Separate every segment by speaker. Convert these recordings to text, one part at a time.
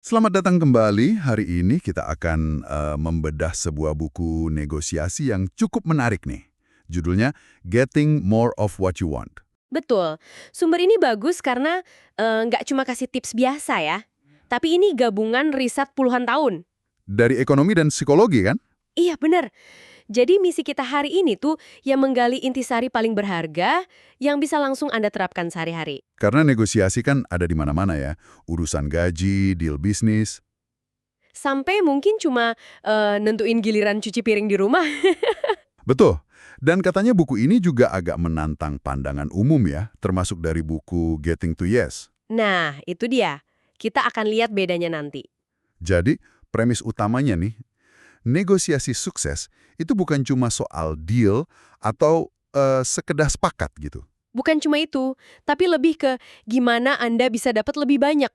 Speaker 1: Selamat datang kembali. Hari ini kita akan membedah sebuah buku negosiasi yang cukup menarik nih. Judulnya Getting More of What You Want.
Speaker 2: Betul. Sumber ini bagus karena nggak cuma kasih tips biasa ya, tapi ini gabungan riset puluhan tahun.
Speaker 1: Dari ekonomi dan psikologi kan?
Speaker 2: Iya, bener. Jadi misi kita hari ini tuh yang menggali intisari paling berharga yang bisa langsung Anda terapkan sehari-hari.
Speaker 1: Karena negosiasi kan ada di mana-mana ya. Urusan gaji, deal bisnis.
Speaker 2: Sampai mungkin cuma nentuin giliran cuci piring di rumah.
Speaker 1: Betul. Dan katanya buku ini juga agak menantang pandangan umum ya, termasuk dari buku Getting to Yes.
Speaker 2: Nah, itu dia. Kita akan lihat bedanya nanti.
Speaker 1: Jadi, premis utamanya nih, negosiasi sukses itu bukan cuma soal deal atau sekedar sepakat gitu.
Speaker 2: Bukan cuma itu, tapi lebih ke gimana Anda bisa dapat lebih banyak.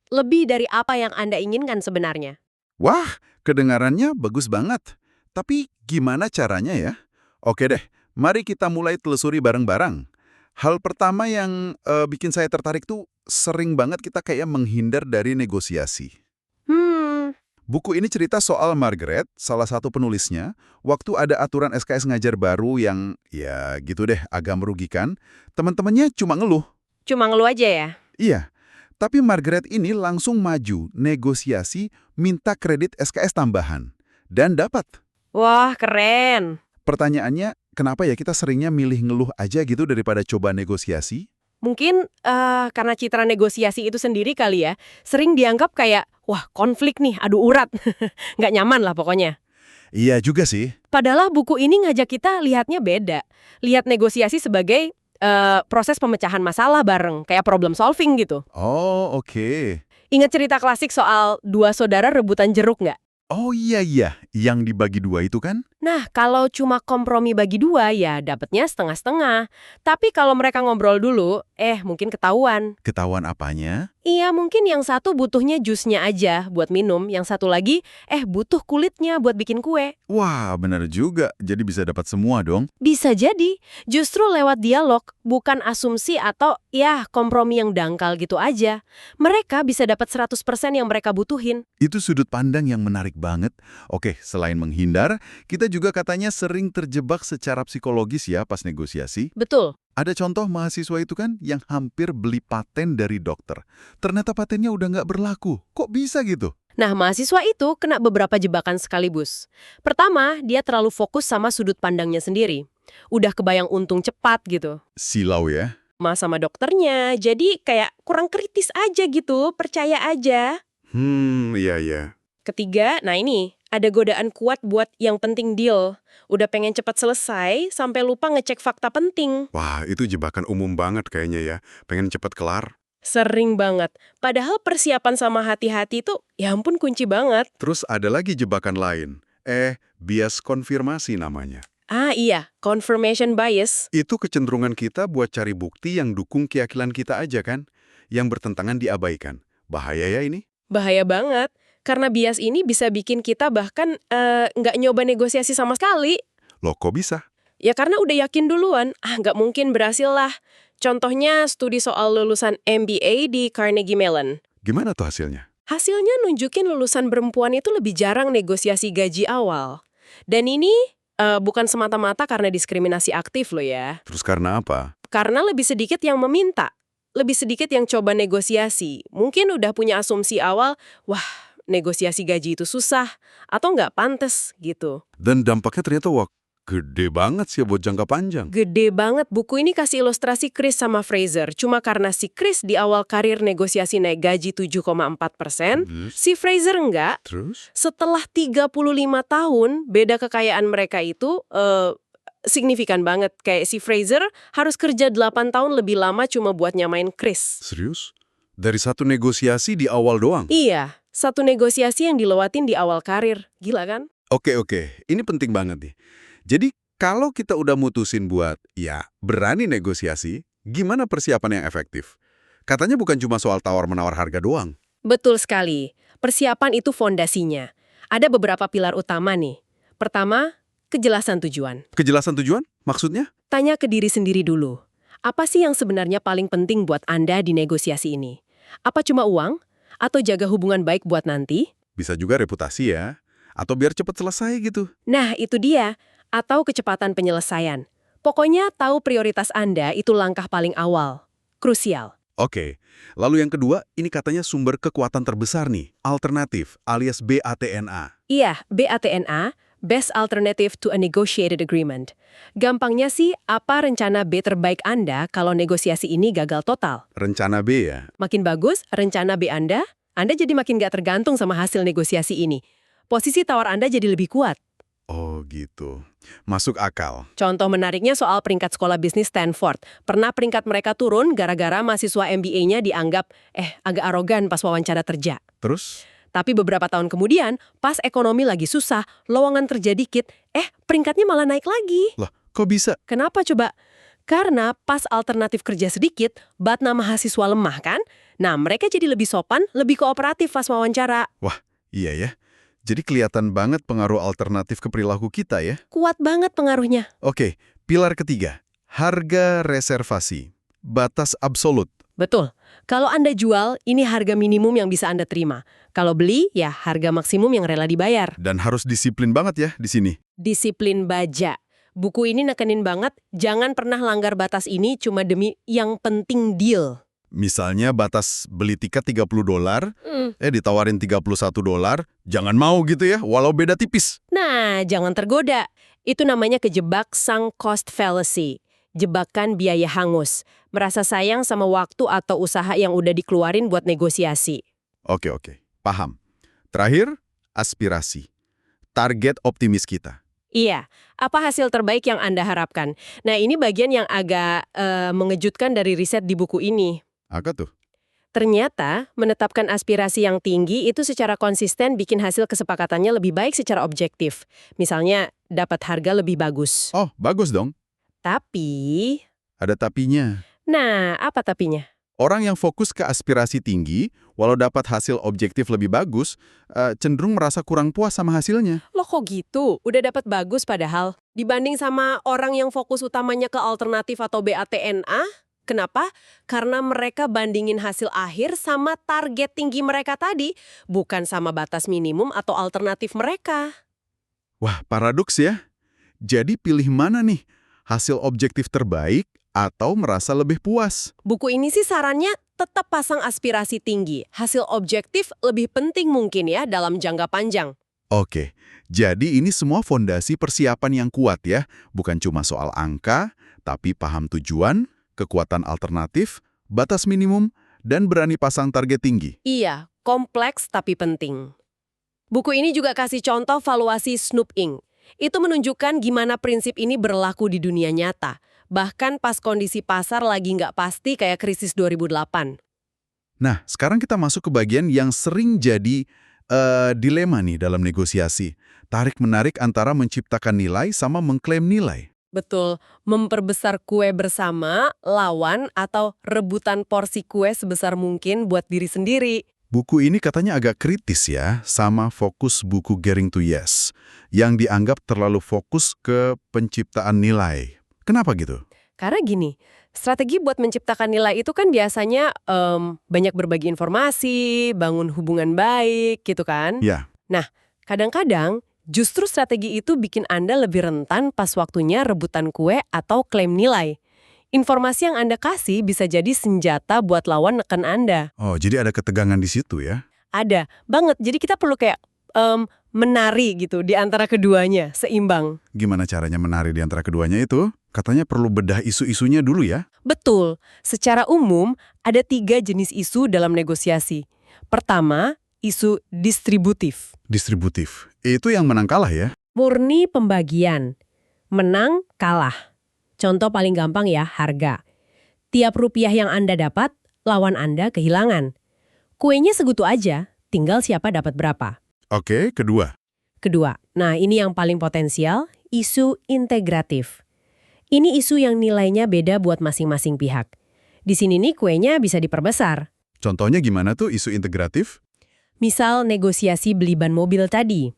Speaker 2: Lebih dari apa yang Anda inginkan sebenarnya.
Speaker 1: Wah, kedengarannya bagus banget. Tapi gimana caranya ya? Oke deh, mari kita mulai telusuri bareng-bareng. Hal pertama yang bikin saya tertarik tuh sering banget kita kayak menghindar dari negosiasi.
Speaker 2: Hmm,
Speaker 1: Buku ini cerita soal Margaret, salah satu penulisnya, waktu ada aturan SKS ngajar baru yang, ya gitu deh, agak merugikan, teman-temannya cuma ngeluh.
Speaker 2: cuma ngeluh aja ya.
Speaker 1: Iya, tapi Margaret ini langsung maju, negosiasi, minta kredit SKS tambahan. Dan dapat.
Speaker 2: Wah, keren.
Speaker 1: Pertanyaannya, kenapa ya kita seringnya milih ngeluh aja gitu daripada coba negosiasi?
Speaker 2: Mungkin karena citra negosiasi itu sendiri kali ya, sering dianggap kayak, wah konflik nih, adu urat. Nggak nyaman lah pokoknya.
Speaker 1: Iya juga sih.
Speaker 2: Padahal buku ini ngajak kita lihatnya beda. Lihat negosiasi sebagai proses pemecahan masalah bareng, kayak problem solving gitu.
Speaker 1: Oh, oke.
Speaker 2: Ingat cerita klasik soal dua saudara rebutan jeruk nggak?
Speaker 1: Oh iya, yang dibagi dua itu kan?
Speaker 2: Nah, kalau cuma kompromi bagi dua, ya dapetnya setengah-setengah. Tapi kalau mereka ngobrol dulu, mungkin ketahuan.
Speaker 1: Ketahuan apanya?
Speaker 2: Iya, mungkin yang satu butuhnya jusnya aja buat minum, yang satu lagi, butuh kulitnya buat bikin kue.
Speaker 1: Wah, benar juga. Jadi bisa dapat semua dong.
Speaker 2: Bisa jadi, justru lewat dialog, bukan asumsi atau kompromi yang dangkal gitu aja. Mereka bisa dapat 100% yang mereka butuhin.
Speaker 1: Itu sudut pandang yang menarik banget. Oke, selain menghindar, kita juga katanya sering terjebak secara psikologis ya pas negosiasi.
Speaker 2: Betul.
Speaker 1: Ada contoh mahasiswa itu kan yang hampir beli paten dari dokter. Ternyata patennya udah nggak berlaku. Kok bisa gitu?
Speaker 2: Nah, mahasiswa itu kena beberapa jebakan sekaligus. Pertama, dia terlalu fokus sama sudut pandangnya sendiri. Udah kebayang untung cepat gitu.
Speaker 1: Silau ya.
Speaker 2: Sama dokternya, jadi kayak kurang kritis aja gitu, percaya aja.
Speaker 1: Iya.
Speaker 2: Ketiga, nah ini, ada godaan kuat buat yang penting deal. Udah pengen cepat selesai, sampai lupa ngecek fakta penting.
Speaker 1: Wah, itu jebakan umum banget kayaknya ya. Pengen cepet kelar.
Speaker 2: Sering banget. Padahal persiapan sama hati-hati itu, ya ampun kunci banget.
Speaker 1: Terus ada lagi jebakan lain. Bias konfirmasi namanya.
Speaker 2: Ah iya, confirmation bias.
Speaker 1: Itu kecenderungan kita buat cari bukti yang dukung keyakinan kita aja kan? Yang bertentangan diabaikan. Bahaya ya ini?
Speaker 2: Bahaya banget. Karena bias ini bisa bikin kita bahkan nggak nyoba negosiasi sama sekali.
Speaker 1: Loh kok bisa?
Speaker 2: Ya karena udah yakin duluan, nggak mungkin berhasil lah. Contohnya studi soal lulusan MBA di Carnegie Mellon.
Speaker 1: Gimana tuh hasilnya?
Speaker 2: Hasilnya nunjukin lulusan perempuan itu lebih jarang negosiasi gaji awal. Dan ini bukan semata-mata karena diskriminasi aktif loh ya.
Speaker 1: Terus karena apa?
Speaker 2: Karena lebih sedikit yang meminta. Lebih sedikit yang coba negosiasi. Mungkin udah punya asumsi awal, wah negosiasi gaji itu susah atau nggak pantas gitu.
Speaker 1: Dan dampaknya ternyata gede banget sih buat jangka panjang.
Speaker 2: Gede banget. Buku ini kasih ilustrasi Chris sama Fraser. Cuma karena si Chris di awal karir negosiasi naik gaji 7,4%, si Fraser enggak.
Speaker 1: Terus?
Speaker 2: Setelah 35 tahun, beda kekayaan mereka itu signifikan banget. Kayak si Fraser harus kerja 8 tahun lebih lama cuma buat nyamain Chris.
Speaker 1: Serius? Dari satu negosiasi di awal doang?
Speaker 2: Iya, satu negosiasi yang dilewatin di awal karir. Gila kan?
Speaker 1: Oke. Ini penting banget nih. Jadi, kalau kita udah mutusin buat, berani negosiasi, gimana persiapan yang efektif? Katanya bukan cuma soal tawar-menawar harga doang.
Speaker 2: Betul sekali. Persiapan itu fondasinya. Ada beberapa pilar utama nih. Pertama, kejelasan tujuan.
Speaker 1: Kejelasan tujuan? Maksudnya?
Speaker 2: Tanya ke diri sendiri dulu. Apa sih yang sebenarnya paling penting buat Anda di negosiasi ini? Apa cuma uang? Atau jaga hubungan baik buat nanti?
Speaker 1: Bisa juga reputasi ya. Atau biar cepat selesai gitu.
Speaker 2: Nah, itu dia. Atau kecepatan penyelesaian. Pokoknya tahu prioritas Anda itu langkah paling awal. Krusial.
Speaker 1: Oke, lalu yang kedua, ini katanya sumber kekuatan terbesar nih, alternatif alias BATNA.
Speaker 2: Iya, BATNA, Best Alternative to a Negotiated Agreement. Gampangnya sih, apa rencana B terbaik Anda kalau negosiasi ini gagal total?
Speaker 1: Rencana B ya?
Speaker 2: Makin bagus rencana B Anda jadi makin nggak tergantung sama hasil negosiasi ini. Posisi tawar Anda jadi lebih kuat.
Speaker 1: Oh gitu, masuk akal.
Speaker 2: Contoh menariknya soal peringkat sekolah bisnis Stanford. Pernah peringkat mereka turun gara-gara mahasiswa MBA-nya dianggap agak arogan pas wawancara kerja.
Speaker 1: Terus?
Speaker 2: Tapi beberapa tahun kemudian, pas ekonomi lagi susah, lowongan kerja dikit, peringkatnya malah naik lagi.
Speaker 1: Lah, kok bisa?
Speaker 2: Kenapa coba? Karena pas alternatif kerja sedikit, batna mahasiswa lemah kan? Nah, mereka jadi lebih sopan, lebih kooperatif pas wawancara.
Speaker 1: Wah, iya ya. Jadi kelihatan banget pengaruh alternatif ke perilaku kita ya.
Speaker 2: Kuat banget pengaruhnya.
Speaker 1: Oke, pilar ketiga, harga reservasi, batas absolut.
Speaker 2: Betul. Kalau Anda jual, ini harga minimum yang bisa Anda terima. Kalau beli, ya harga maksimum yang rela dibayar.
Speaker 1: Dan harus disiplin banget ya di sini.
Speaker 2: Disiplin baja. Buku ini nekenin banget, jangan pernah langgar batas ini cuma demi yang penting deal.
Speaker 1: Misalnya batas beli tiket $30, ditawarin $31, jangan mau gitu ya, walau beda tipis.
Speaker 2: Nah, jangan tergoda. Itu namanya kejebak sunk cost fallacy. Jebakan biaya hangus. Merasa sayang sama waktu atau usaha yang udah dikeluarin buat negosiasi.
Speaker 1: Oke, paham. Terakhir, aspirasi. Target optimis kita.
Speaker 2: Iya, apa hasil terbaik yang Anda harapkan? Nah, ini bagian yang agak mengejutkan dari riset di buku ini.
Speaker 1: Apa tuh?
Speaker 2: Ternyata, menetapkan aspirasi yang tinggi itu secara konsisten bikin hasil kesepakatannya lebih baik secara objektif. Misalnya, dapat harga lebih bagus.
Speaker 1: Oh, bagus dong.
Speaker 2: Tapi...
Speaker 1: Ada tapinya.
Speaker 2: Nah, apa tapinya?
Speaker 1: Orang yang fokus ke aspirasi tinggi, walau dapat hasil objektif lebih bagus, cenderung merasa kurang puas sama hasilnya.
Speaker 2: Loh kok gitu? Udah dapat bagus padahal. Dibanding sama orang yang fokus utamanya ke alternatif atau BATNA? Kenapa? Karena mereka bandingin hasil akhir sama target tinggi mereka tadi, bukan sama batas minimum atau alternatif mereka.
Speaker 1: Wah, paradoks ya. Jadi pilih mana nih? Hasil objektif terbaik atau merasa lebih puas?
Speaker 2: Buku ini sih sarannya tetap pasang aspirasi tinggi. Hasil objektif lebih penting mungkin ya dalam jangka panjang.
Speaker 1: Oke, jadi ini semua fondasi persiapan yang kuat ya. Bukan cuma soal angka, tapi paham tujuan, kekuatan alternatif, batas minimum, dan berani pasang target tinggi.
Speaker 2: Iya, kompleks tapi penting. Buku ini juga kasih contoh valuasi Snoop Inc. Itu menunjukkan gimana prinsip ini berlaku di dunia nyata. Bahkan pas kondisi pasar lagi nggak pasti kayak krisis 2008.
Speaker 1: Nah, sekarang kita masuk ke bagian yang sering jadi dilema nih dalam negosiasi. Tarik-menarik antara menciptakan nilai sama mengklaim nilai.
Speaker 2: Betul, memperbesar kue bersama, lawan, atau rebutan porsi kue sebesar mungkin buat diri sendiri.
Speaker 1: Buku ini katanya agak kritis ya, sama fokus buku Getting to Yes, yang dianggap terlalu fokus ke penciptaan nilai. Kenapa gitu?
Speaker 2: Karena gini, strategi buat menciptakan nilai itu kan biasanya banyak berbagi informasi, bangun hubungan baik, gitu kan?
Speaker 1: Ya.
Speaker 2: Nah, kadang-kadang justru strategi itu bikin Anda lebih rentan pas waktunya rebutan kue atau klaim nilai. Informasi yang Anda kasih bisa jadi senjata buat lawan neken Anda.
Speaker 1: Oh, jadi ada ketegangan di situ ya?
Speaker 2: Ada, banget. Jadi kita perlu kayak menari gitu di antara keduanya, seimbang.
Speaker 1: Gimana caranya menari di antara keduanya itu? Katanya perlu bedah isu-isunya dulu ya?
Speaker 2: Betul. Secara umum, ada 3 jenis isu dalam negosiasi. Pertama, isu distributif.
Speaker 1: Distributif. Itu yang menang kalah ya?
Speaker 2: Murni pembagian. Menang, kalah. Contoh paling gampang ya, harga. Tiap rupiah yang Anda dapat, lawan Anda kehilangan. Kuenya segutu aja, tinggal siapa dapat berapa.
Speaker 1: Oke, kedua.
Speaker 2: Kedua, nah ini yang paling potensial, isu integratif. Ini isu yang nilainya beda buat masing-masing pihak. Di sini nih kuenya bisa diperbesar.
Speaker 1: Contohnya gimana tuh isu integratif?
Speaker 2: Misal negosiasi beli ban mobil tadi.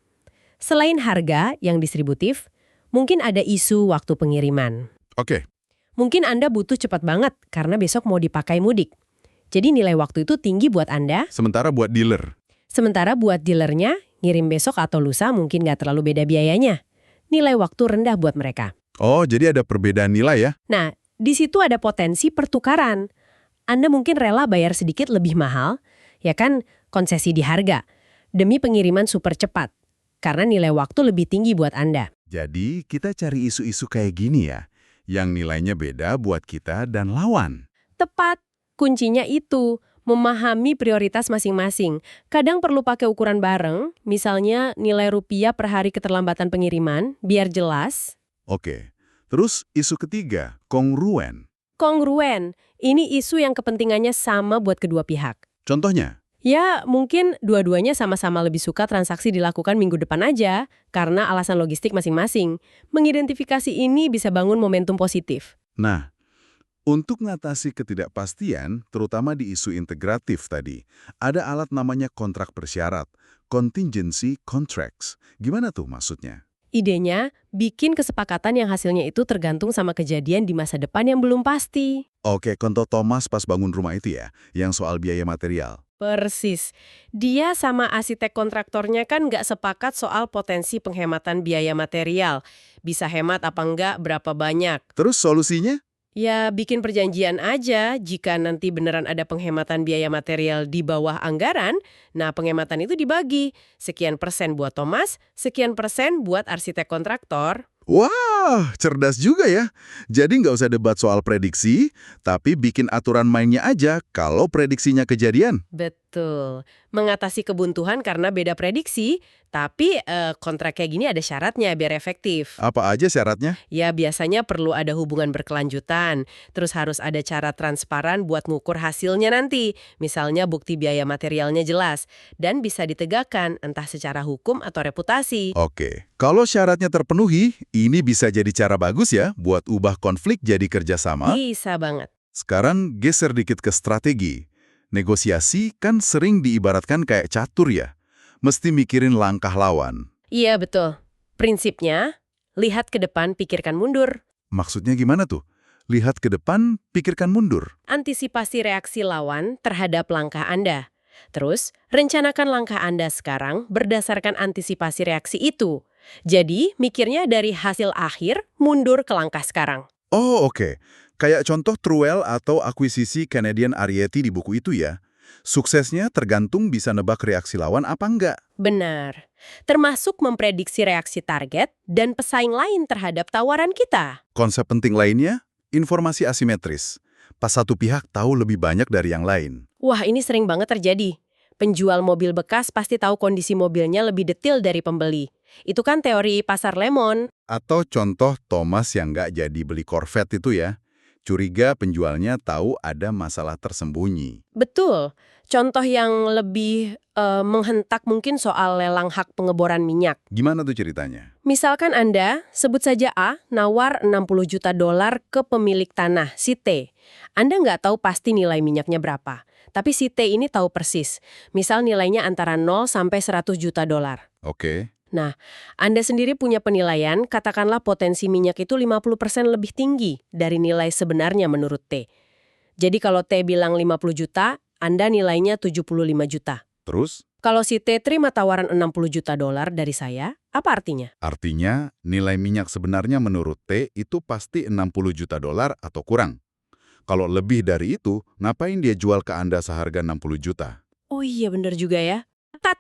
Speaker 2: Selain harga yang distributif, mungkin ada isu waktu pengiriman.
Speaker 1: Oke.
Speaker 2: Mungkin Anda butuh cepat banget karena besok mau dipakai mudik. Jadi nilai waktu itu tinggi buat Anda,
Speaker 1: Sementara buat dealer.
Speaker 2: sementara buat dealernya, ngirim besok atau lusa mungkin nggak terlalu beda biayanya. Nilai waktu rendah buat mereka.
Speaker 1: Oh, jadi ada perbedaan nilai ya?
Speaker 2: Nah, di situ ada potensi pertukaran. Anda mungkin rela bayar sedikit lebih mahal, ya kan, konsesi di harga, demi pengiriman super cepat. Karena nilai waktu lebih tinggi buat Anda.
Speaker 1: Jadi kita cari isu-isu kayak gini ya, yang nilainya beda buat kita dan lawan.
Speaker 2: Tepat, kuncinya itu, memahami prioritas masing-masing. Kadang perlu pakai ukuran bareng, misalnya nilai rupiah per hari keterlambatan pengiriman, biar jelas.
Speaker 1: Oke, terus isu ketiga, kongruen.
Speaker 2: Kongruen, ini isu yang kepentingannya sama buat kedua pihak.
Speaker 1: Contohnya?
Speaker 2: Ya, mungkin dua-duanya sama-sama lebih suka transaksi dilakukan minggu depan aja, karena alasan logistik masing-masing. Mengidentifikasi ini bisa bangun momentum positif.
Speaker 1: Nah, untuk mengatasi ketidakpastian, terutama di isu integratif tadi, ada alat namanya kontrak bersyarat, contingency contracts. Gimana tuh maksudnya?
Speaker 2: Idenya, bikin kesepakatan yang hasilnya itu tergantung sama kejadian di masa depan yang belum pasti.
Speaker 1: Oke, contoh Thomas pas bangun rumah itu ya, yang soal biaya material.
Speaker 2: Persis. Dia sama arsitek kontraktornya kan nggak sepakat soal potensi penghematan biaya material. Bisa hemat apa enggak, berapa banyak.
Speaker 1: Terus solusinya?
Speaker 2: Ya, bikin perjanjian aja. Jika nanti beneran ada penghematan biaya material di bawah anggaran, nah penghematan itu dibagi. Sekian persen buat Thomas, sekian persen buat arsitek kontraktor.
Speaker 1: Wah, cerdas juga ya. Jadi nggak usah debat soal prediksi, tapi bikin aturan mainnya aja kalau prediksinya kejadian.
Speaker 2: Betul. Mengatasi kebuntuan karena beda prediksi, tapi kontrak kayak gini ada syaratnya biar efektif.
Speaker 1: Apa aja syaratnya?
Speaker 2: Ya, biasanya perlu ada hubungan berkelanjutan. Terus harus ada cara transparan buat ngukur hasilnya nanti. Misalnya bukti biaya materialnya jelas. Dan bisa ditegakkan entah secara hukum atau reputasi.
Speaker 1: Oke, kalau syaratnya terpenuhi, ini bisa jadi cara bagus ya buat ubah konflik jadi kerjasama.
Speaker 2: Bisa banget.
Speaker 1: Sekarang geser dikit ke strategi. Negosiasi kan sering diibaratkan kayak catur ya. Mesti mikirin langkah lawan.
Speaker 2: Iya, betul. Prinsipnya, lihat ke depan, pikirkan mundur.
Speaker 1: Maksudnya gimana tuh? Lihat ke depan, pikirkan mundur.
Speaker 2: Antisipasi reaksi lawan terhadap langkah Anda. Terus, rencanakan langkah Anda sekarang berdasarkan antisipasi reaksi itu. Jadi, mikirnya dari hasil akhir, mundur ke langkah sekarang.
Speaker 1: Oh, oke. Kayak contoh Truel atau akuisisi Canadian Ariety di buku itu ya. Suksesnya tergantung bisa nebak reaksi lawan apa enggak.
Speaker 2: Benar. Termasuk memprediksi reaksi target dan pesaing lain terhadap tawaran kita.
Speaker 1: Konsep penting lainnya, informasi asimetris. Pas satu pihak tahu lebih banyak dari yang lain.
Speaker 2: Wah, ini sering banget terjadi. Penjual mobil bekas pasti tahu kondisi mobilnya lebih detail dari pembeli. Itu kan teori pasar lemon.
Speaker 1: Atau contoh Thomas yang nggak jadi beli Corvette itu ya. Curiga penjualnya tahu ada masalah tersembunyi.
Speaker 2: Betul. Contoh yang lebih menghentak mungkin soal lelang hak pengeboran minyak.
Speaker 1: Gimana tuh ceritanya?
Speaker 2: Misalkan Anda, sebut saja A, nawar 60 juta dolar ke pemilik tanah, si T. Anda nggak tahu pasti nilai minyaknya berapa. Tapi si T ini tahu persis. Misal nilainya antara 0 sampai 100 juta dolar.
Speaker 1: Oke.
Speaker 2: Nah, Anda sendiri punya penilaian, katakanlah potensi minyak itu 50% lebih tinggi dari nilai sebenarnya menurut T. Jadi kalau T bilang 50 juta, Anda nilainya 75 juta.
Speaker 1: Terus?
Speaker 2: Kalau si T terima tawaran 60 juta dolar dari saya, apa artinya?
Speaker 1: Artinya nilai minyak sebenarnya menurut T itu pasti 60 juta dolar atau kurang. Kalau lebih dari itu, ngapain dia jual ke Anda seharga 60 juta?
Speaker 2: Oh iya, benar juga ya. Tat.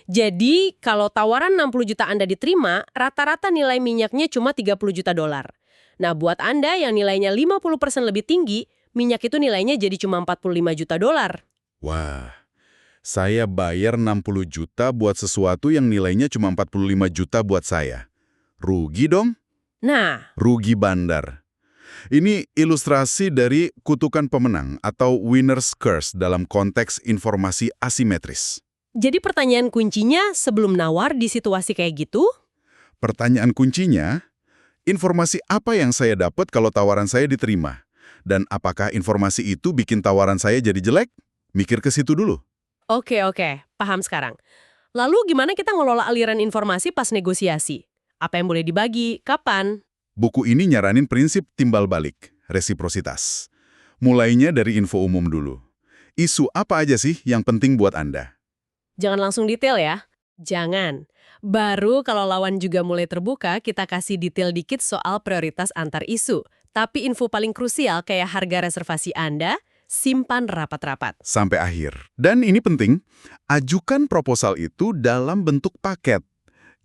Speaker 2: Jadi, kalau tawaran 60 juta Anda diterima, rata-rata nilai minyaknya cuma 30 juta dolar. Nah, buat Anda yang nilainya 50% lebih tinggi, minyak itu nilainya jadi cuma 45 juta dolar.
Speaker 1: Wah, saya bayar 60 juta buat sesuatu yang nilainya cuma 45 juta buat saya. Rugi dong?
Speaker 2: Nah,
Speaker 1: Rugi bandar. Ini ilustrasi dari kutukan pemenang atau winner's curse dalam konteks informasi asimetris.
Speaker 2: jadi pertanyaan kuncinya sebelum nawar di situasi kayak gitu,
Speaker 1: Pertanyaan kuncinya, informasi apa yang saya dapat kalau tawaran saya diterima? Dan apakah informasi itu bikin tawaran saya jadi jelek? Mikir ke situ dulu.
Speaker 2: Oke, paham sekarang. Lalu gimana kita ngelola aliran informasi pas negosiasi? Apa yang boleh dibagi? Kapan?
Speaker 1: Buku ini nyaranin prinsip timbal balik, resiprositas. Mulainya dari info umum dulu. Isu apa aja sih yang penting buat Anda?
Speaker 2: Jangan langsung detail ya. Jangan. Baru kalau lawan juga mulai terbuka, kita kasih detail dikit soal prioritas antar isu. Tapi info paling krusial kayak harga reservasi Anda, simpan rapat-rapat.
Speaker 1: Sampai akhir. Dan ini penting, ajukan proposal itu dalam bentuk paket.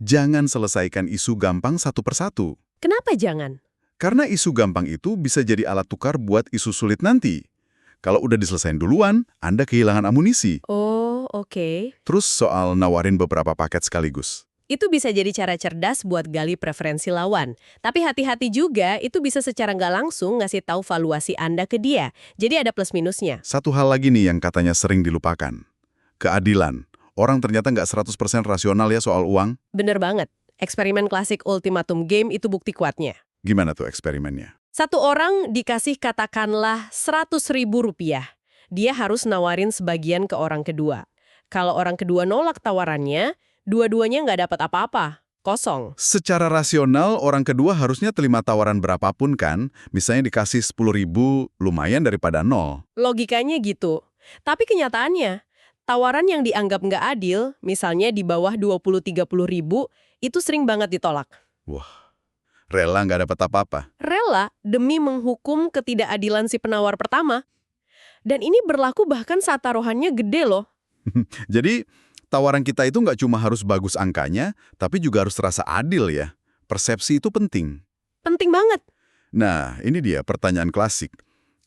Speaker 1: Jangan selesaikan isu gampang satu persatu.
Speaker 2: Kenapa jangan?
Speaker 1: Karena isu gampang itu bisa jadi alat tukar buat isu sulit nanti. Kalau udah diselesain duluan, Anda kehilangan amunisi.
Speaker 2: Oh, oke.
Speaker 1: Terus soal nawarin beberapa paket sekaligus.
Speaker 2: Itu bisa jadi cara cerdas buat gali preferensi lawan. Tapi hati-hati juga, itu bisa secara nggak langsung ngasih tahu valuasi Anda ke dia. Jadi ada plus minusnya.
Speaker 1: Satu hal lagi nih yang katanya sering dilupakan. Keadilan. Orang ternyata nggak 100% rasional ya soal uang.
Speaker 2: Bener banget. Eksperimen klasik ultimatum game itu bukti kuatnya.
Speaker 1: Gimana tuh eksperimennya?
Speaker 2: Satu orang dikasih katakanlah 100.000 rupiah. Dia harus nawarin sebagian ke orang kedua. Kalau orang kedua nolak tawarannya, dua-duanya nggak dapat apa-apa. Kosong.
Speaker 1: Secara rasional, orang kedua harusnya terima tawaran berapapun kan? Misalnya dikasih 10.000, lumayan daripada nol.
Speaker 2: Logikanya gitu. Tapi kenyataannya, tawaran yang dianggap nggak adil, misalnya di bawah 20-30 ribu, itu sering banget ditolak.
Speaker 1: Wah, rela nggak dapat apa-apa.
Speaker 2: Rela demi menghukum ketidakadilan si penawar pertama. Dan ini berlaku bahkan saat taruhannya gede loh.
Speaker 1: Jadi, tawaran kita itu nggak cuma harus bagus angkanya, tapi juga harus terasa adil ya. Persepsi itu penting.
Speaker 2: Penting banget.
Speaker 1: Nah, ini dia pertanyaan klasik.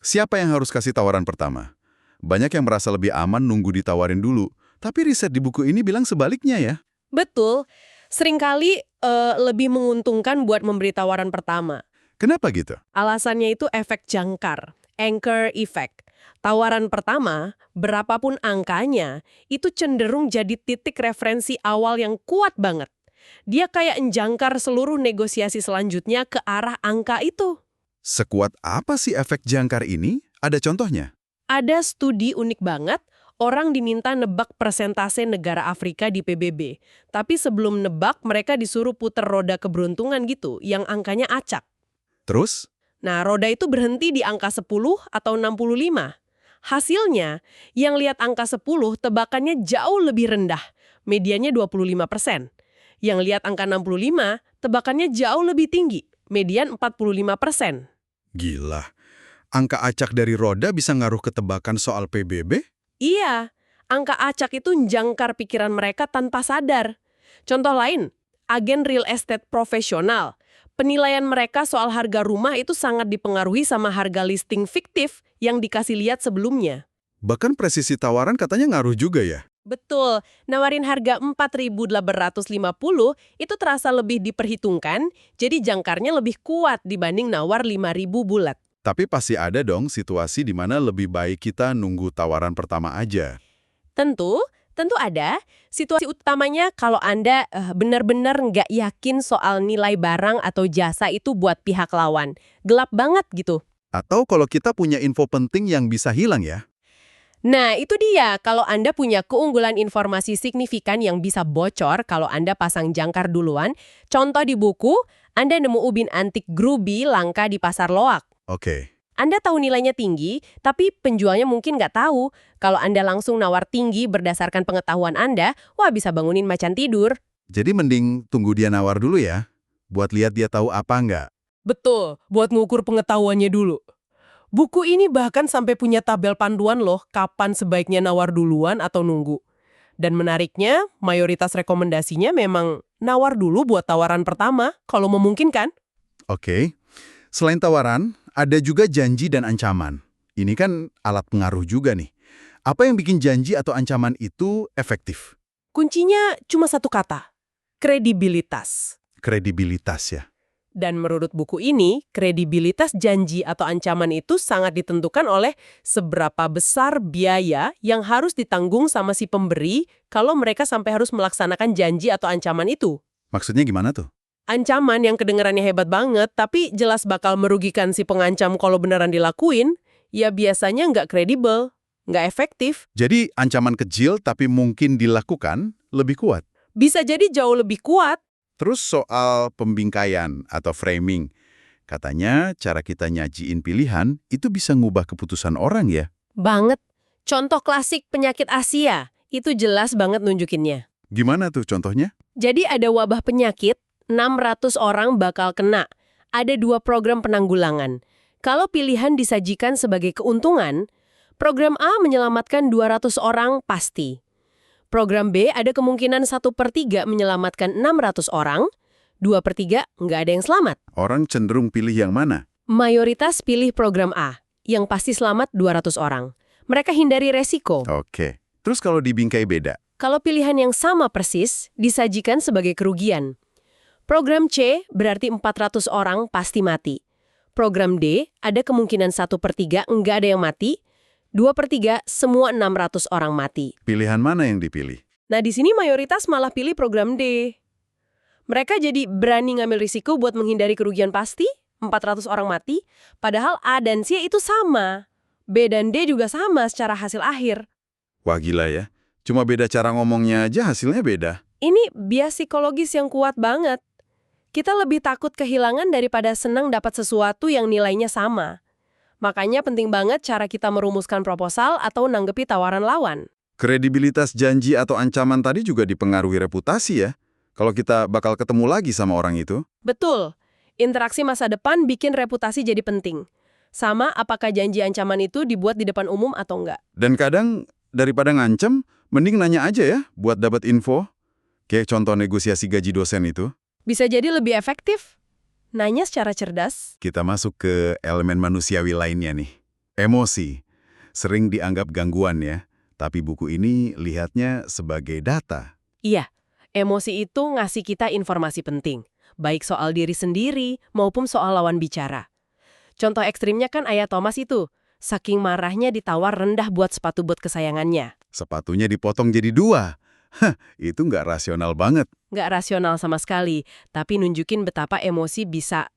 Speaker 1: Siapa yang harus kasih tawaran pertama? Banyak yang merasa lebih aman nunggu ditawarin dulu. Tapi riset di buku ini bilang sebaliknya ya.
Speaker 2: Betul. Seringkali lebih menguntungkan buat memberi tawaran pertama.
Speaker 1: Kenapa gitu?
Speaker 2: Alasannya itu efek jangkar, anchor effect. Tawaran pertama, berapapun angkanya, itu cenderung jadi titik referensi awal yang kuat banget. Dia kayak menjangkar seluruh negosiasi selanjutnya ke arah angka itu.
Speaker 1: Sekuat apa sih efek jangkar ini? Ada contohnya?
Speaker 2: Ada studi unik banget, orang diminta nebak persentase negara Afrika di PBB. Tapi sebelum nebak, mereka disuruh puter roda keberuntungan gitu, yang angkanya acak.
Speaker 1: Terus?
Speaker 2: Nah, roda itu berhenti di angka 10 atau 65. Hasilnya, yang lihat angka 10, tebakannya jauh lebih rendah. Mediannya 25%. Yang lihat angka 65, tebakannya jauh lebih tinggi. Median 45%.
Speaker 1: Gila. Angka acak dari roda bisa ngaruh ke tebakan soal PBB?
Speaker 2: Iya, angka acak itu menjangkar pikiran mereka tanpa sadar. Contoh lain, agen real estate profesional. Penilaian mereka soal harga rumah itu sangat dipengaruhi sama harga listing fiktif yang dikasih lihat sebelumnya.
Speaker 1: Bahkan presisi tawaran katanya ngaruh juga ya?
Speaker 2: Betul, nawarin harga 4.850 itu terasa lebih diperhitungkan, jadi jangkarnya lebih kuat dibanding nawar 5.000 bulat.
Speaker 1: Tapi pasti ada dong situasi di mana lebih baik kita nunggu tawaran pertama aja.
Speaker 2: Tentu ada. Situasi utamanya kalau Anda benar-benar nggak yakin soal nilai barang atau jasa itu buat pihak lawan. Gelap banget gitu.
Speaker 1: Atau kalau kita punya info penting yang bisa hilang ya?
Speaker 2: Nah, itu dia. Kalau Anda punya keunggulan informasi signifikan yang bisa bocor kalau Anda pasang jangkar duluan. Contoh di buku, Anda nemu ubin antik Grubi langka di pasar loak.
Speaker 1: Oke.
Speaker 2: Anda tahu nilainya tinggi, tapi penjualnya mungkin nggak tahu. Kalau Anda langsung nawar tinggi berdasarkan pengetahuan Anda, wah bisa bangunin macan tidur.
Speaker 1: Jadi mending tunggu dia nawar dulu ya, buat lihat dia tahu apa nggak.
Speaker 2: Betul, buat ngukur pengetahuannya dulu. Buku ini bahkan sampai punya tabel panduan loh, kapan sebaiknya nawar duluan atau nunggu. Dan menariknya, mayoritas rekomendasinya memang nawar dulu buat tawaran pertama, kalau memungkinkan.
Speaker 1: Oke. Selain tawaran, ada juga janji dan ancaman. Ini kan alat pengaruh juga nih. Apa yang bikin janji atau ancaman itu efektif?
Speaker 2: Kuncinya cuma satu kata, kredibilitas.
Speaker 1: Kredibilitas ya.
Speaker 2: Dan menurut buku ini, kredibilitas janji atau ancaman itu sangat ditentukan oleh seberapa besar biaya yang harus ditanggung sama si pemberi kalau mereka sampai harus melaksanakan janji atau ancaman itu.
Speaker 1: Maksudnya gimana tuh?
Speaker 2: Ancaman yang kedengarannya hebat banget, tapi jelas bakal merugikan si pengancam kalau beneran dilakuin, ya biasanya nggak kredibel, nggak efektif.
Speaker 1: Jadi ancaman kecil tapi mungkin dilakukan lebih kuat.
Speaker 2: Bisa jadi jauh lebih kuat.
Speaker 1: Terus soal pembingkaian atau framing. Katanya cara kita nyajiin pilihan itu bisa ngubah keputusan orang ya.
Speaker 2: Banget. Contoh klasik penyakit Asia, itu jelas banget nunjukinnya.
Speaker 1: Gimana tuh contohnya?
Speaker 2: Jadi ada wabah penyakit, 600 orang bakal kena. Ada 2 program penanggulangan. Kalau pilihan disajikan sebagai keuntungan, program A menyelamatkan 200 orang pasti. Program B ada kemungkinan 1/3 menyelamatkan 600 orang, 2/3 nggak ada yang selamat.
Speaker 1: Orang cenderung pilih yang mana?
Speaker 2: Mayoritas pilih program A, yang pasti selamat 200 orang. Mereka hindari resiko.
Speaker 1: Oke. Terus kalau dibingkai beda?
Speaker 2: Kalau pilihan yang sama persis, disajikan sebagai kerugian. Program C berarti 400 orang pasti mati. Program D ada kemungkinan 1/3 nggak ada yang mati, 2/3 semua 600 orang mati.
Speaker 1: Pilihan mana yang dipilih?
Speaker 2: Nah di sini mayoritas malah pilih program D. Mereka jadi berani ngambil risiko buat menghindari kerugian pasti, 400 orang mati, padahal A dan C itu sama. B dan D juga sama secara hasil akhir.
Speaker 1: Wah gila ya. Cuma beda cara ngomongnya aja hasilnya beda.
Speaker 2: Ini bias psikologis yang kuat banget. Kita lebih takut kehilangan daripada senang dapat sesuatu yang nilainya sama. Makanya penting banget cara kita merumuskan proposal atau nanggepi tawaran lawan.
Speaker 1: Kredibilitas janji atau ancaman tadi juga dipengaruhi reputasi ya. Kalau kita bakal ketemu lagi sama orang itu.
Speaker 2: Betul. Interaksi masa depan bikin reputasi jadi penting. Sama apakah janji ancaman itu dibuat di depan umum atau enggak.
Speaker 1: Dan kadang daripada ngancem, mending nanya aja ya buat dapat info. Kayak contoh negosiasi gaji dosen itu.
Speaker 2: Bisa jadi lebih efektif. Nanya secara cerdas.
Speaker 1: Kita masuk ke elemen manusiawi lainnya nih. Emosi. Sering dianggap gangguan ya. Tapi buku ini lihatnya sebagai data.
Speaker 2: Iya, emosi itu ngasih kita informasi penting. Baik soal diri sendiri maupun soal lawan bicara. Contoh ekstrimnya kan Ayah Thomas itu. Saking marahnya ditawar rendah buat sepatu bot kesayangannya.
Speaker 1: Sepatunya dipotong jadi 2. Hah, itu nggak rasional banget.
Speaker 2: Nggak rasional sama sekali, tapi nunjukin betapa emosi bisa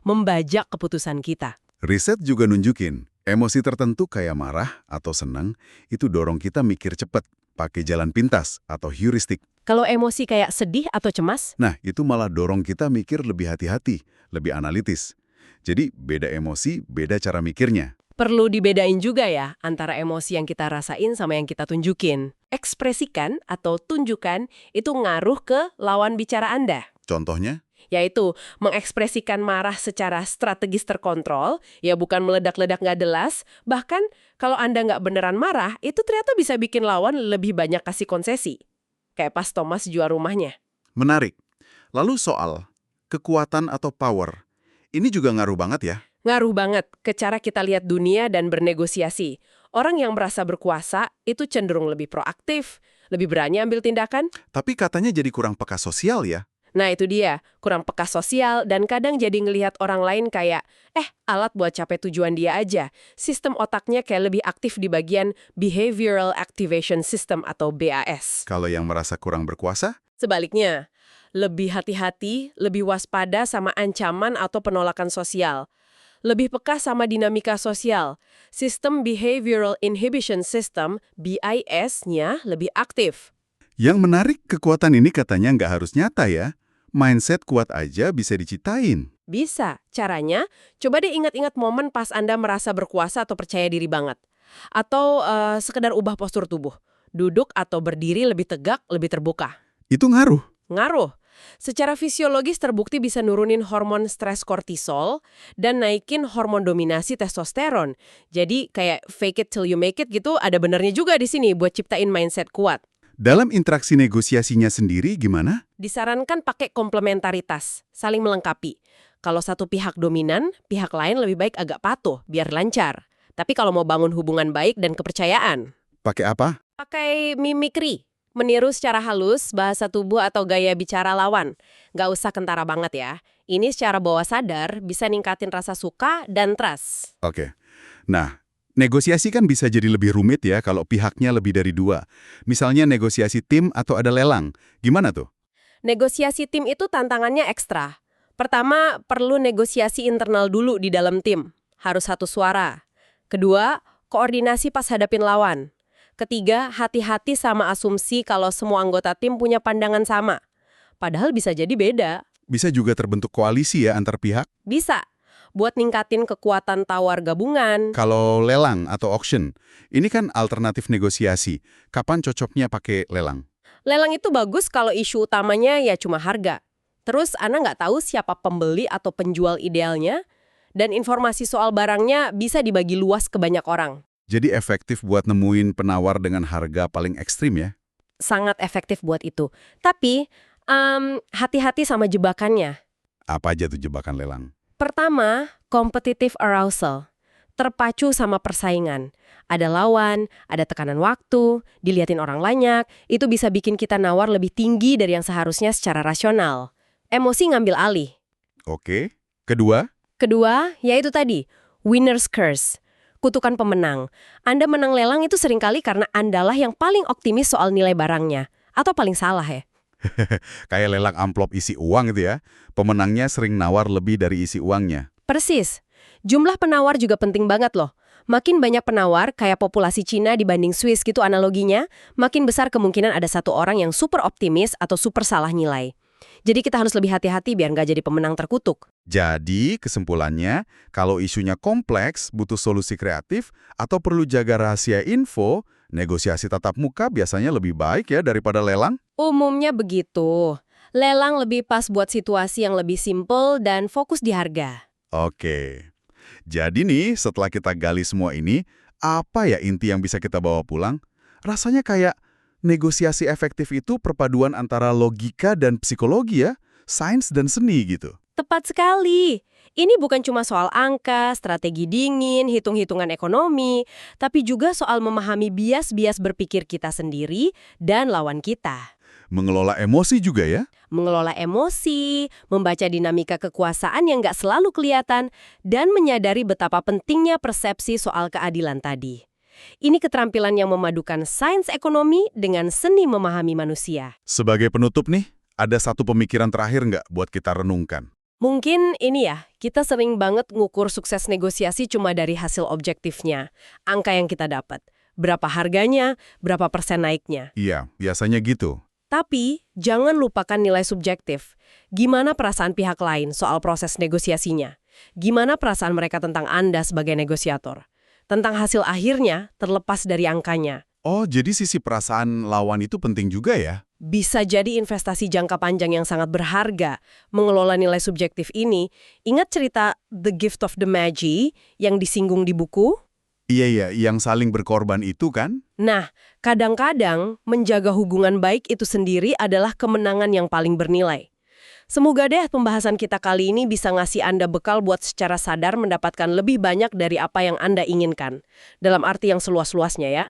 Speaker 2: membajak keputusan kita.
Speaker 1: Riset juga nunjukin, emosi tertentu kayak marah atau senang, itu dorong kita mikir cepat, pakai jalan pintas atau heuristik.
Speaker 2: Kalau emosi kayak sedih atau cemas,
Speaker 1: Nah, itu malah dorong kita mikir lebih hati-hati, lebih analitis. Jadi, beda emosi, beda cara mikirnya.
Speaker 2: perlu dibedain juga ya antara emosi yang kita rasain sama yang kita tunjukin. Ekspresikan atau tunjukkan itu ngaruh ke lawan bicara Anda.
Speaker 1: Contohnya?
Speaker 2: Yaitu mengekspresikan marah secara strategis terkontrol, ya bukan meledak-ledak nggak jelas. Bahkan kalau Anda nggak beneran marah, itu ternyata bisa bikin lawan lebih banyak kasih konsesi. Kayak pas Thomas jual rumahnya.
Speaker 1: Menarik. Lalu soal kekuatan atau power. Ini juga ngaruh banget ya.
Speaker 2: Ngaruh banget ke cara kita lihat dunia dan bernegosiasi. Orang yang merasa berkuasa itu cenderung lebih proaktif, lebih berani ambil tindakan.
Speaker 1: Tapi katanya jadi kurang peka sosial ya.
Speaker 2: Nah itu dia, kurang peka sosial dan kadang jadi ngelihat orang lain kayak, alat buat capai tujuan dia aja. Sistem otaknya kayak lebih aktif di bagian Behavioral Activation System atau BAS.
Speaker 1: Kalau yang merasa kurang berkuasa?
Speaker 2: Sebaliknya, lebih hati-hati, lebih waspada sama ancaman atau penolakan sosial. Lebih peka sama dinamika sosial. Sistem Behavioral Inhibition System, BIS-nya, lebih aktif.
Speaker 1: Yang menarik, kekuatan ini katanya nggak harus nyata ya. Mindset kuat aja bisa diciptain.
Speaker 2: Bisa. Caranya, coba deh ingat-ingat momen pas Anda merasa berkuasa atau percaya diri banget. Atau sekedar ubah postur tubuh. Duduk atau berdiri lebih tegak, lebih terbuka.
Speaker 1: Itu ngaruh.
Speaker 2: Ngaruh. Secara fisiologis terbukti bisa nurunin hormon stres kortisol dan naikin hormon dominasi testosteron. Jadi kayak fake it till you make it gitu ada benernya juga di sini buat ciptain mindset kuat.
Speaker 1: Dalam interaksi negosiasinya sendiri gimana?
Speaker 2: Disarankan pakai komplementaritas, saling melengkapi. Kalau satu pihak dominan, pihak lain lebih baik agak patuh biar lancar. Tapi kalau mau bangun hubungan baik dan kepercayaan,
Speaker 1: Pakai apa?
Speaker 2: pakai mimikri. Meniru secara halus bahasa tubuh atau gaya bicara lawan. Nggak usah kentara banget ya. Ini secara bawah sadar bisa ningkatin rasa suka dan trust.
Speaker 1: Oke. Nah, negosiasi kan bisa jadi lebih rumit ya kalau pihaknya lebih dari 2. Misalnya negosiasi tim atau ada lelang. Gimana tuh?
Speaker 2: Negosiasi tim itu tantangannya ekstra. Pertama, perlu negosiasi internal dulu di dalam tim. Harus satu suara. Kedua, koordinasi pas hadapin lawan. Ketiga, hati-hati sama asumsi kalau semua anggota tim punya pandangan sama. Padahal bisa jadi beda.
Speaker 1: Bisa juga terbentuk koalisi ya antar pihak?
Speaker 2: Bisa. buat ningkatin kekuatan tawar gabungan.
Speaker 1: Kalau lelang atau auction, ini kan alternatif negosiasi. Kapan cocoknya pakai lelang?
Speaker 2: Lelang itu bagus kalau isu utamanya ya cuma harga. Terus Ana nggak tahu siapa pembeli atau penjual idealnya, dan informasi soal barangnya bisa dibagi luas ke banyak orang.
Speaker 1: Jadi efektif buat nemuin penawar dengan harga paling ekstrim ya?
Speaker 2: Sangat efektif buat itu. Tapi, hati-hati sama jebakannya.
Speaker 1: Apa aja tuh jebakan lelang?
Speaker 2: Pertama, competitive arousal. Terpacu sama persaingan. Ada lawan, ada tekanan waktu, diliatin orang banyak, itu bisa bikin kita nawar lebih tinggi dari yang seharusnya secara rasional. Emosi ngambil alih.
Speaker 1: Oke. Kedua?
Speaker 2: Kedua, yaitu tadi, winner's curse. Kutukan pemenang. Anda menang lelang itu seringkali karena Andalah yang paling optimis soal nilai barangnya. Atau paling salah ya.
Speaker 1: Kayak lelang amplop isi uang gitu ya. Pemenangnya sering nawar lebih dari isi uangnya.
Speaker 2: Persis. Jumlah penawar juga penting banget loh. Makin banyak penawar, kayak populasi Cina dibanding Swiss gitu analoginya, makin besar kemungkinan ada satu orang yang super optimis atau super salah nilai. Jadi kita harus lebih hati-hati biar nggak jadi pemenang terkutuk.
Speaker 1: Jadi, kesimpulannya, kalau isunya kompleks, butuh solusi kreatif, atau perlu jaga rahasia info, negosiasi tatap muka biasanya lebih baik ya daripada lelang?
Speaker 2: Umumnya begitu. Lelang lebih pas buat situasi yang lebih simpel dan fokus di harga.
Speaker 1: Oke. Jadi nih, setelah kita gali semua ini, apa ya inti yang bisa kita bawa pulang? Rasanya kayak negosiasi efektif itu perpaduan antara logika dan psikologi ya, sains dan seni gitu.
Speaker 2: Tepat sekali. Ini bukan cuma soal angka, strategi dingin, hitung-hitungan ekonomi, tapi juga soal memahami bias-bias berpikir kita sendiri dan lawan kita.
Speaker 1: Mengelola emosi juga ya?
Speaker 2: Mengelola emosi, membaca dinamika kekuasaan yang nggak selalu kelihatan, dan menyadari betapa pentingnya persepsi soal keadilan tadi. Ini keterampilan yang memadukan sains ekonomi dengan seni memahami manusia.
Speaker 1: Sebagai penutup nih, ada satu pemikiran terakhir nggak buat kita renungkan?
Speaker 2: Mungkin ini ya, kita sering banget ngukur sukses negosiasi cuma dari hasil objektifnya. Angka yang kita dapat. Berapa harganya, berapa persen naiknya.
Speaker 1: Iya, biasanya gitu.
Speaker 2: Tapi, jangan lupakan nilai subjektif. Gimana perasaan pihak lain soal proses negosiasinya? Gimana perasaan mereka tentang Anda sebagai negosiator? Tentang hasil akhirnya, terlepas dari angkanya.
Speaker 1: Oh, jadi sisi perasaan lawan itu penting juga ya?
Speaker 2: Bisa jadi investasi jangka panjang yang sangat berharga. Mengelola nilai subjektif ini, ingat cerita The Gift of the Magi yang disinggung di buku?
Speaker 1: Iya, yang saling berkorban itu kan?
Speaker 2: Nah, kadang-kadang menjaga hubungan baik itu sendiri adalah kemenangan yang paling bernilai. Semoga deh pembahasan kita kali ini bisa ngasih Anda bekal buat secara sadar mendapatkan lebih banyak dari apa yang Anda inginkan. Dalam arti yang seluas-luasnya ya.